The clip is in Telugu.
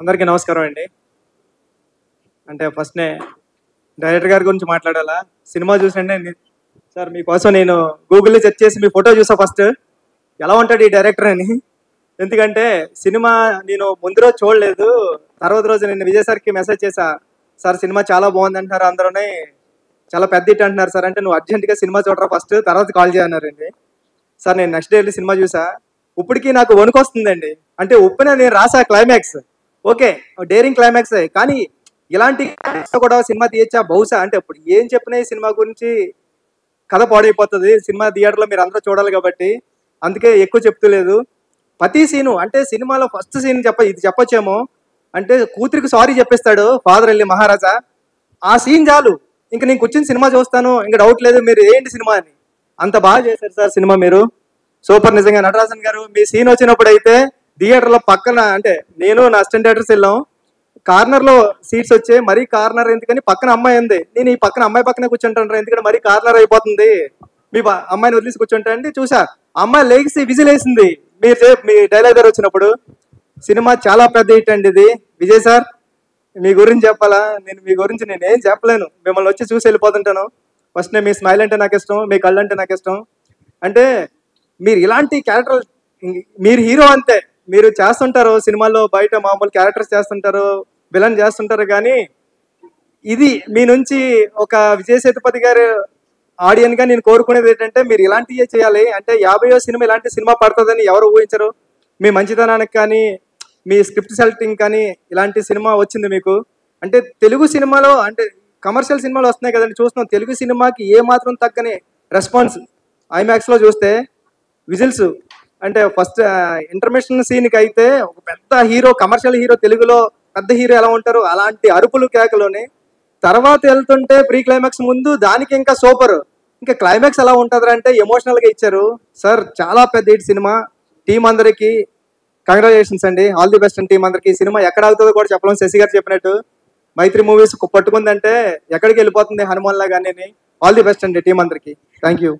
అందరికీ నమస్కారం అండి. అంటే ఫస్ట్‌నే డైరెక్టర్ గారి గురించి మాట్లాడాలా? సినిమా చూసండి సార్ మీకోసం నేను గూగుల్‌లో సెర్చ్ చేసి మీ ఫోటో చూసా ఫస్ట్. ఎలా ఉంటాడు ఈ డైరెక్టర్ అని. ఎందుకంటే సినిమా నేను ముందు రోజు చూడలేదు. తర్వాత రోజు నేను విజయ్ సార్‌కి మెసేజ్ చేశా. సార్ సినిమా చాలా బాగుందంటున్నారు అందరూని. చాలా పెద్ద హిట్ అంటున్నారు సార్ అంటే నువ్వు అర్జెంట్‌గా సినిమా చూడరా ఫస్ట్ తర్వాత కాల్ చేయి అన్నారండి. సార్ నేను నెక్స్ట్ డే ఎళ్లి సినిమా చూసా. ఇప్పటికి నాకు వణుకొస్తుందండి. అంటే ఉప్పెన నేను రాసా క్లైమాక్స్. ఓకే. డేరింగ్ క్లైమాక్సే. కానీ ఇలాంటి క్లైమాక్స్‌తో కూడా సినిమా తీయొచ్చా? బహుశా అంటే ఇప్పుడు ఏం చెప్పినా ఈ సినిమా గురించి కథ పాడైపోతది. సినిమా థియేటర్‌లో మీరందరూ చూడాలి కాబట్టి. అందుకే ఎక్కువ చెప్తలేదు. ప్రతి సీను అంటే సినిమాలో ఫస్ట్ సీన్ ఇది చెప్పొచ్చేమో. అంటే కూతురికి సారీ చెప్పేస్తాడు ఫాదర్ ఎళ్లి మహారాజా. ఆ సీన్ చాలు. ఇంక నేను కూర్చొని సినిమా చూస్తాను. ఇంక డౌట్ లేదు మీరు ఏంటి సినిమా అని. అంత బాగా చేశారు సార్ సినిమా మీరు. సూపర్ నిజంగా నటరాజన్ గారు మీ సీన్ వచ్చినప్పుడైతే థియేటర్‌లో పక్కన అంటే నేను నా అసిస్టెంట్ డైరెక్టర్స్ వెళ్ళాం. కార్నర్‌లో సీట్స్ వచ్చాయి. మరీ కార్నర్ ఎందుకని పక్కన అమ్మాయి ఉంది. నేను ఈ పక్కన అమ్మాయి పక్కనే కూర్చుంటానురా ఎందుకంటే మరీ కార్నర్ అయిపోతుంది. అమ్మాయిని వదిలేసి కూర్చుంటా అంటే చూసా. ఆ అమ్మాయి లెగిసి విజిలేసింది. మీ డైలాగ్ గారు వచ్చినప్పుడు. సినిమా చాలా పెద్ద హిట్ అండి ఇది. విజయ్ సార్ మీ గురించి చెప్పాలా? మీ గురించి నేనేం చెప్పలేను. మిమ్మల్ని వచ్చి చూసి వెళ్ళిపోతుంటాను. ఫస్ట్ మీ స్మైల్ అంటే నాకు ఇష్టం. మీ కళ్ళు అంటే నాకు ఇష్టం. అంటే మీరు ఇలాంటి క్యారెక్టర్ మీరు హీరో అంతే. మీరు చేస్తుంటారు సినిమాల్లో బయట మామూలు క్యారెక్టర్స్ చేస్తుంటారు. విలన్ చేస్తుంటారు కానీ ఇది మీ నుంచి ఒక విజయ్ సేతుపతి గారు ఆడియన్ గా నేను కోరుకునేది ఏంటంటే మీరు ఇలాంటివే చేయాలి. అంటే 50వ సినిమా ఇలాంటి సినిమా పడుతుందని ఎవరు ఊహించరు. మీ మంచితనానికి కానీ మీ స్క్రిప్ట్ సెలెక్టింగ్ కానీ ఇలాంటి సినిమా వచ్చింది మీకు. అంటే తెలుగు సినిమాలో అంటే కమర్షియల్ సినిమాలు వస్తున్నాయి కదండి చూస్తున్నాం. తెలుగు సినిమాకి ఏ మాత్రం తగ్గని రెస్పాన్స్ ఐమాక్స్లో చూస్తే విజిల్స్ అంటే ఫస్ట్ ఇంటర్మిషన్ సీన్కి అయితే ఒక పెద్ద హీరో కమర్షియల్ హీరో తెలుగులో పెద్ద హీరో ఎలా ఉంటారు అలాంటి అరుపులు కేకలోని తర్వాత వెళ్తుంటే ప్రీ క్లైమాక్స్ ముందు దానికి ఇంకా సూపర్ ఇంకా క్లైమాక్స్ ఎలా ఉంటుంది అంటే ఎమోషనల్గా ఇచ్చారు సార్. చాలా పెద్ద హిట్ సినిమా. టీం అందరికి కంగ్రాచులేషన్స్ అండి. ఆల్ ది బెస్ట్ అండి టీం అందరికి. సినిమా ఎక్కడ అవుతుందో కూడా చెప్పలేం. శశి గారు చెప్పినట్టు మైత్రి మూవీస్ పట్టుకుందంటే ఎక్కడికి వెళ్ళిపోతుంది హనుమాన్ లాగా. ఆల్ ది బెస్ట్ అండి టీం అందరికి. Thank you.